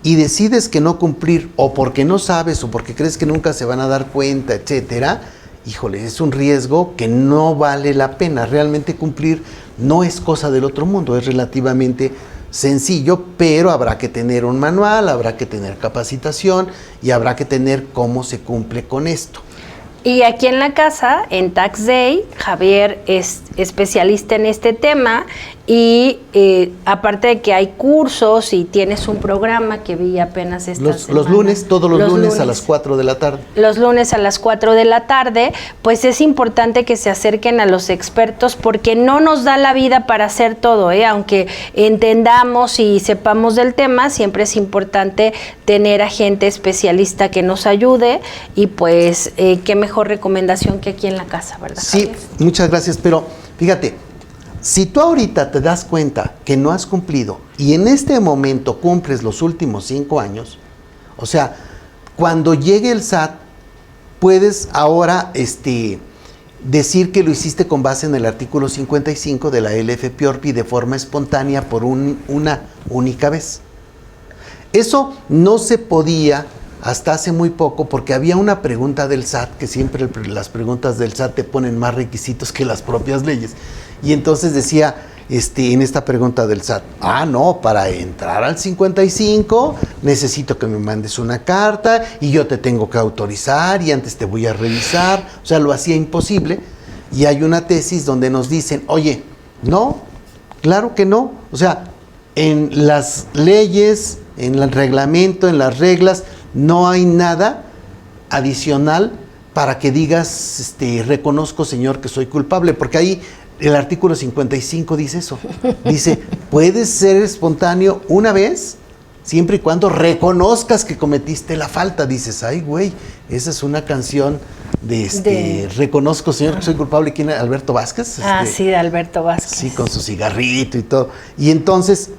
y decides que no cumplir, o porque no sabes, o porque crees que nunca se van a dar cuenta, etcétera, híjole, es un riesgo que no vale la pena. Realmente cumplir no es cosa del otro mundo, es relativamente sencillo, pero habrá que tener un manual, habrá que tener capacitación y habrá que tener cómo se cumple con esto. Y aquí en la casa, en Tax Day, Javier es especialista en este tema y aparte de que hay cursos y tienes un programa que vi apenas esta semana. Los lunes, todos los lunes a las 4 de la tarde. Los lunes a las 4 de la tarde, pues es importante que se acerquen a los expertos porque no nos da la vida para hacer todo, aunque entendamos y sepamos del tema, siempre es importante tener a gente especialista que nos ayude y pues qué mejor recomendación que aquí en la casa, ¿verdad? Sí, Javier? Muchas gracias, pero fíjate, si tú ahorita te das cuenta que no has cumplido y en este momento cumples los últimos 5 años, o sea, cuando llegue el SAT, puedes ahora decir que lo hiciste con base en el artículo 55 de la LFPORPI de forma espontánea por una única vez. Eso no se podía hasta hace muy poco porque había una pregunta del SAT, que siempre las preguntas del SAT te ponen más requisitos que las propias leyes. Y entonces decía en esta pregunta del SAT, no, para entrar al 55 necesito que me mandes una carta y yo te tengo que autorizar y antes te voy a revisar. O sea, lo hacía imposible. Y hay una tesis donde nos dicen, oye, no, claro que no. O sea, en las leyes, en el reglamento, en las reglas, no hay nada adicional para que digas, reconozco, señor, que soy culpable, porque ahí el artículo 55 dice eso. Dice, puedes ser espontáneo una vez siempre y cuando reconozcas que cometiste la falta. Dices, ay, güey, esa es una canción de reconozco, señor, que soy culpable. ¿Quién? Alberto Vázquez. Sí, de Alberto Vázquez. Sí, con su cigarrito y todo. Y entonces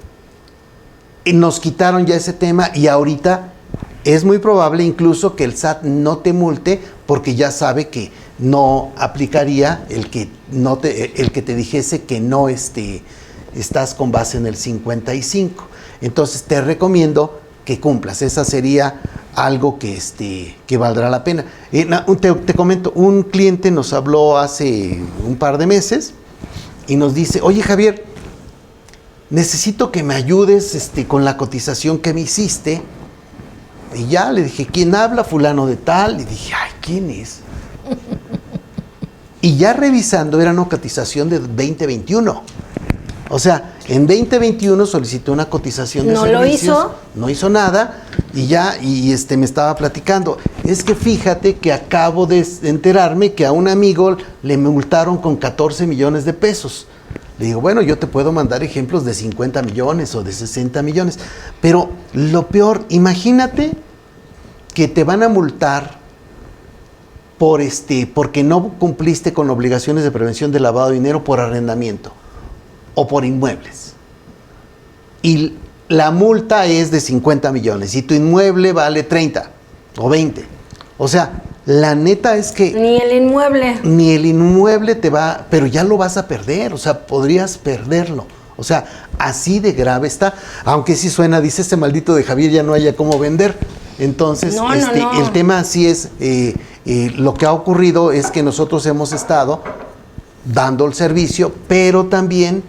nos quitaron ya ese tema y ahorita es muy probable incluso que el SAT no te multe porque ya sabe que no aplicaría el que te dijese que no estás con base en el 55. Entonces te recomiendo que cumplas. Esa sería algo que valdrá la pena. Te comento, un cliente nos habló hace un par de meses y nos dice, oye Javier, necesito que me ayudes con la cotización que me hiciste. Y ya le dije, ¿quién habla? Fulano de tal. Y dije, ay, ¿quién es? Y ya revisando, era una cotización de 2021. O sea, en 2021 solicitó una cotización de servicios. ¿No lo hizo? No hizo nada. Y ya, me estaba platicando. Es que fíjate que acabo de enterarme que a un amigo le multaron con 14 millones de pesos. Le digo, bueno, yo te puedo mandar ejemplos de 50 millones o de 60 millones. Pero lo peor, imagínate que te van a multar porque no cumpliste con obligaciones de prevención de lavado de dinero por arrendamiento o por inmuebles. Y la multa es de 50 millones y tu inmueble vale 30 o 20. O sea, la neta es que Ni el inmueble te va, pero ya lo vas a perder, o sea, podrías perderlo. O sea, así de grave está, aunque sí suena, dice este maldito de Javier, ya no haya cómo vender. Entonces, No. el tema así es, lo que ha ocurrido es que nosotros hemos estado dando el servicio, pero también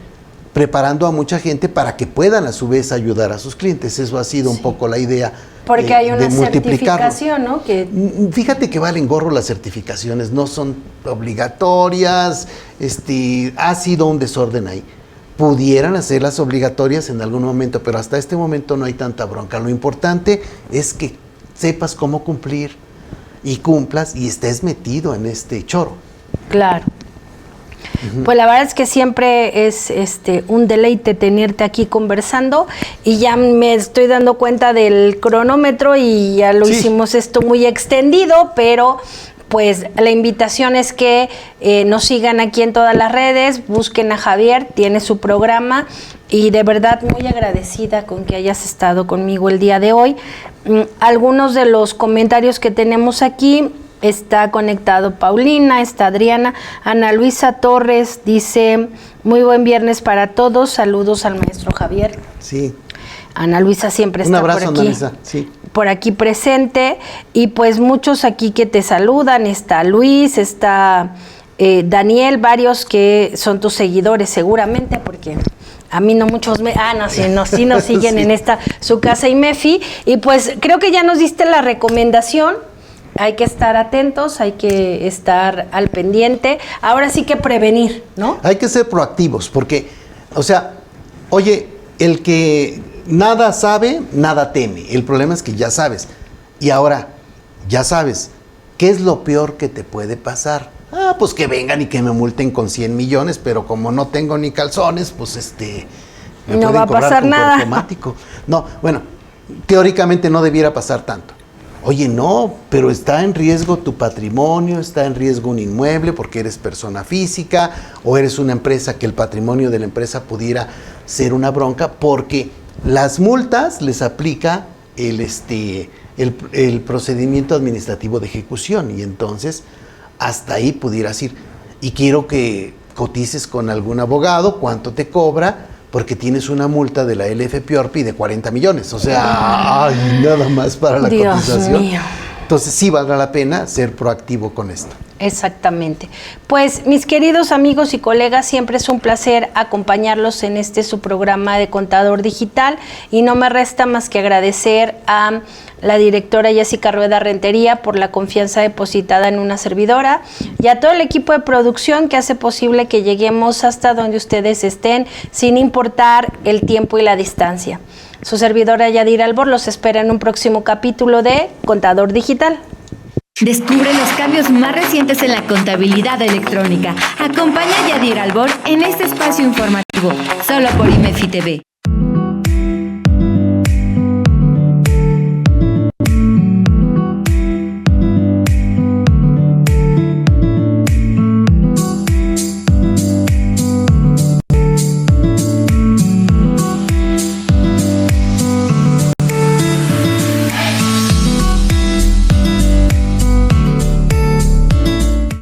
preparando a mucha gente para que puedan a su vez ayudar a sus clientes. Eso ha sido un poco la idea. Porque hay una de multiplicarlo. certificación, ¿no? Fíjate que valen gorro las certificaciones, no son obligatorias, ha sido un desorden ahí. Pudieran hacerlas obligatorias en algún momento, pero hasta este momento no hay tanta bronca. Lo importante es que sepas cómo cumplir y cumplas y estés metido en este choro. Claro. Pues la verdad es que siempre es un deleite tenerte aquí conversando y ya me estoy dando cuenta del cronómetro y ya lo hicimos esto muy extendido, pero pues la invitación es que nos sigan aquí en todas las redes, busquen a Javier, tiene su programa y de verdad muy agradecida con que hayas estado conmigo el día de hoy. Algunos de los comentarios que tenemos aquí. Está conectado Paulina, está Adriana, Ana Luisa Torres dice, muy buen viernes para todos, saludos al maestro Javier. Sí. Ana Luisa siempre está un abrazo, por aquí, Ana Luisa. Sí. Por aquí presente, y pues muchos aquí que te saludan, está Luis, está Daniel, varios que son tus seguidores seguramente, porque a mí no muchos sí nos siguen en esta su casa IMEFI, y pues creo que ya nos diste la recomendación. Hay que estar atentos, hay que estar al pendiente. Ahora sí que prevenir, ¿no? Hay que ser proactivos, porque, o sea, oye, el que nada sabe, nada teme. El problema es que ya sabes. Y ahora, ya sabes, ¿qué es lo peor que te puede pasar? Pues que vengan y que me multen con 100 millones, pero como no tengo ni calzones, pues me no va a pasar nada. Automático. No, bueno, teóricamente no debiera pasar tanto. Oye, no, pero está en riesgo tu patrimonio, está en riesgo un inmueble porque eres persona física o eres una empresa que el patrimonio de la empresa pudiera ser una bronca, porque las multas les aplica el procedimiento administrativo de ejecución y entonces hasta ahí pudieras ir. Y quiero que cotices con algún abogado, cuánto te cobra, porque tienes una multa de la LFPORPI de 40 millones. O sea, nada más para la cotización. Dios mío. Entonces sí valdrá la pena ser proactivo con esto. Exactamente. Pues mis queridos amigos y colegas, siempre es un placer acompañarlos en su programa de Contador Digital y no me resta más que agradecer a la directora Jessica Rueda Rentería por la confianza depositada en una servidora y a todo el equipo de producción que hace posible que lleguemos hasta donde ustedes estén sin importar el tiempo y la distancia. Su servidora Yadira Albor los espera en un próximo capítulo de Contador Digital. Descubre los cambios más recientes en la contabilidad electrónica. Acompaña a Yadira Albor en este espacio informativo, solo por IMEFI TV.